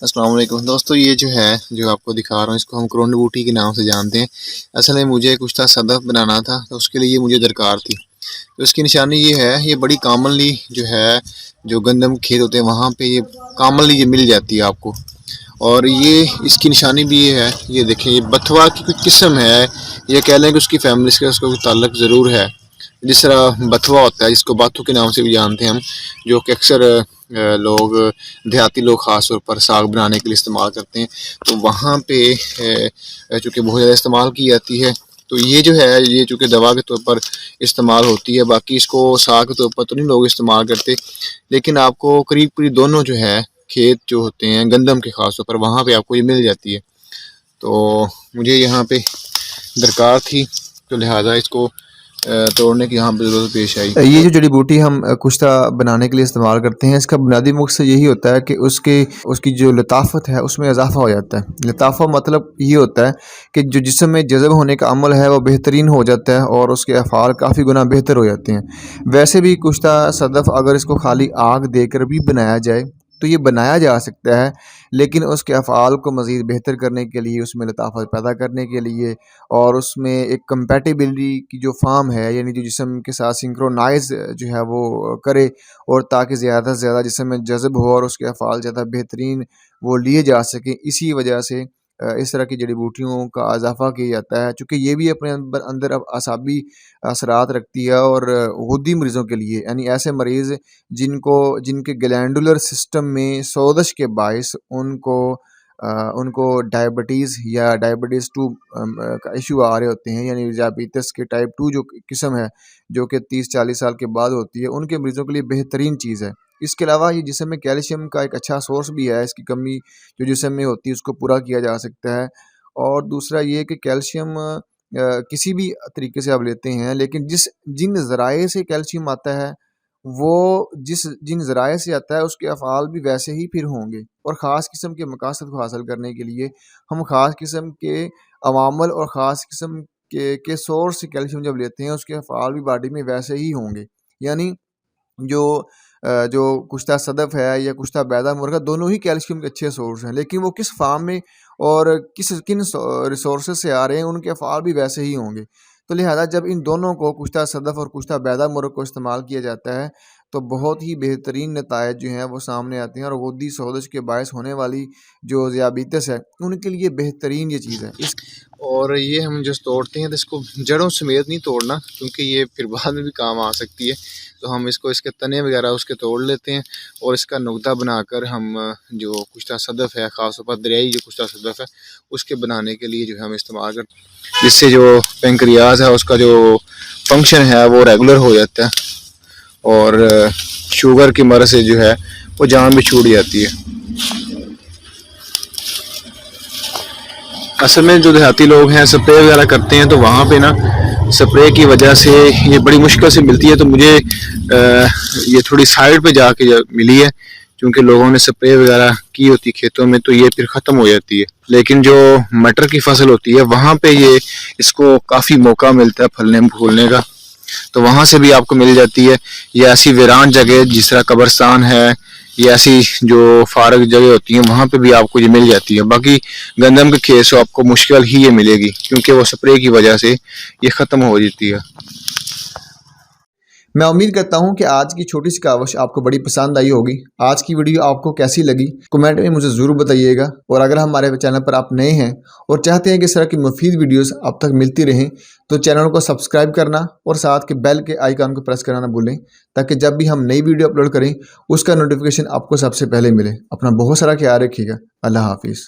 अस्सलाम वालेकुम दोस्तों, ये जो है जो आपको दिखा रहा हूँ इसको हम क्रोंड बूटी के नाम से जानते हैं। असल में मुझे कुछ था सदफ बनाना था, तो उसके लिए मुझे दरकार थी। तो इसकी निशानी ये है, ये बड़ी कॉमनली जो है जो गंदम खेत होते हैं वहाँ पे ये कॉमनली ये मिल जाती है आपको। और ये इसकी निशानी भी ये है, ये देखें ये बथवा की कोई किस्म है, ये कह लें कि उसकी फैमिली से उसका कोई ताल्लुक ज़रूर है। जिस तरह बथवा होता है जिसको बाथू के नाम से भी जानते हैं हम, जो कि अक्सर लोग देहाती लोग ख़ास तौर पर साग बनाने के लिए इस्तेमाल करते हैं। तो वहाँ पे चूँकि बहुत ज़्यादा इस्तेमाल की जाती है, तो ये जो है ये चूँकि दवा के तौर पर इस्तेमाल होती है। बाकी इसको साग के तौर पर तो नहीं लोग इस्तेमाल करते, लेकिन आपको करीब करीब दोनों जो है खेत जो होते हैं गंदम के ख़ास तौर पर वहाँ पे आपको ये मिल जाती है। तो मुझे यहाँ पे दरकार थी, तो लिहाजा इसको तोड़ने की यहाँ पे ज़रूरत पेश आई। ये जो जड़ी बूटी हम कुश्ता बनाने के लिए इस्तेमाल करते हैं, इसका बुनियादी मकसद यही होता है कि उसकी जो लताफ़त है उसमें इजाफ़ा हो जाता है। लताफ़ा मतलब ये होता है कि जो जिस्म में जज़ब होने का अमल है वो बेहतरीन हो जाता है और उसके अफ़आल काफ़ी गुना बेहतर हो जाते हैं। वैसे भी कुश्ता सदफ़ अगर इसको खाली आग देकर भी बनाया जाए तो ये बनाया जा सकता है, लेकिन उसके अफ़आल को मज़ीद बेहतर करने के लिए, उसमें लताफ़त पैदा करने के लिए और उसमें एक कंपैटिबिलिटी की जो फ़ॉर्म है, यानी जो जिस्म के साथ सिंक्रोनाइज़ जो है वो करे, और ताकि ज़्यादा से ज़्यादा जिस्म में जज़ब हो और उसके अफ़आल ज़्यादा बेहतरीन वो लिए जा सकें। इसी वजह से इस तरह की जड़ी-बूटियों का इज़ाफ़ा किया जाता है, चूँकि ये भी अपने अंदर अब असाबी असरात रखती है। और गुद्दी मरीज़ों के लिए, यानी ऐसे मरीज़ जिनके ग्लैंडुलर सिस्टम में सोज़श के बाइस उनको डायबिटीज़ या डायबिटीज़ 2 का इशू आ रहे होते हैं, यानी डायबिटीज़ के टाइप 2 जो किस्म है, जो कि 30-40 साल के बाद होती है, उनके मरीज़ों के लिए बेहतरीन चीज़ है। इसके अलावा ये जिस्म में कैल्शियम का एक अच्छा सोर्स भी है, इसकी कमी जो जिस्म में होती है उसको पूरा किया जा सकता है। और दूसरा ये कि कैल्शियम किसी भी तरीके से आप लेते हैं, लेकिन जिन ज़राए से कैल्शियम आता है, वो जिन ज़राए से आता है उसके अफ़आल भी वैसे ही फिर होंगे। और ख़ास किस्म के मकासद को हासिल करने के लिए हम ख़ास किस्म के अवामल और ख़ास किस्म के सोर्स से कैल्शियम जब लेते हैं, उसके अफ़आल भी बॉडी में वैसे ही होंगे। यानी जो कुश्ता सदफ़ है या कुश्ता बैदा मुर्गा, दोनों ही कैल्शियम के अच्छे सोर्स हैं, लेकिन वो किस फ़ार्म में और किन रिसोर्सेज़ से आ रहे हैं, उनके अफ़आल भी वैसे ही होंगे। तो लिहाज़ा जब इन दोनों को, कुश्ता सदफ़ और कुश्ता बैदा मुर्ग को इस्तेमाल किया जाता है, तो बहुत ही बेहतरीन नताइज जो हैं वो सामने आते हैं। और गुद्दी सोज़श के बायस होने वाली जो ज़ियाबितस है, उनके लिए बेहतरीन ये चीज़ है। और ये हम जो तोड़ते हैं तो इसको जड़ों समेत नहीं तोड़ना, क्योंकि ये फिर बाद में भी काम आ सकती है। तो हम इसको इसके तने वगैरह उसके तोड़ लेते हैं और इसका नुक्ता बनाकर हम जो कुश्ता सदफ़ है, ख़ास तौर पर दरियाई जो कुश्ता सदफ़ है, उसके बनाने के लिए जो है हम इस्तेमाल करते हैं, जिससे जो पेंक्रियाज़ है उसका जो फंक्शन है वो रेगुलर हो जाता है और शुगर की मर्ज़ से जो है वो जान भी छूट जाती है। असल में जो देहाती लोग हैं स्प्रे वगैरह करते हैं, तो वहाँ पे ना स्प्रे की वजह से ये बड़ी मुश्किल से मिलती है। तो मुझे ये थोड़ी साइड पे जाके मिली है, क्योंकि लोगों ने स्प्रे वगैरह की होती खेतों में, तो ये फिर ख़त्म हो जाती है। लेकिन जो मटर की फसल होती है वहाँ पे ये इसको काफ़ी मौका मिलता है फलने फूलने का, तो वहाँ से भी आपको मिल जाती है। ये ऐसी वीरान जगह जिस तरह कब्रस्तान है, ये ऐसी जो फारग जगह होती हैं वहाँ पे भी आपको ये मिल जाती है। बाकी गंदम के खेत से आपको मुश्किल ही ये मिलेगी, क्योंकि वो स्प्रे की वजह से ये ख़त्म हो जाती है। मैं उम्मीद करता हूँ कि आज की छोटी सी काविश आपको बड़ी पसंद आई होगी। आज की वीडियो आपको कैसी लगी कमेंट में मुझे ज़रूर बताइएगा। और अगर हमारे चैनल पर आप नए हैं और चाहते हैं कि इस तरह की मुफीद वीडियोस आप तक मिलती रहें, तो चैनल को सब्सक्राइब करना और साथ के बेल के आइकन को प्रेस करना ना भूलें, ताकि जब भी हम नई वीडियो अपलोड करें उसका नोटिफिकेशन आपको सबसे पहले मिले। अपना बहुत सारा ख्याल रखिएगा। अल्लाह हाफिज़।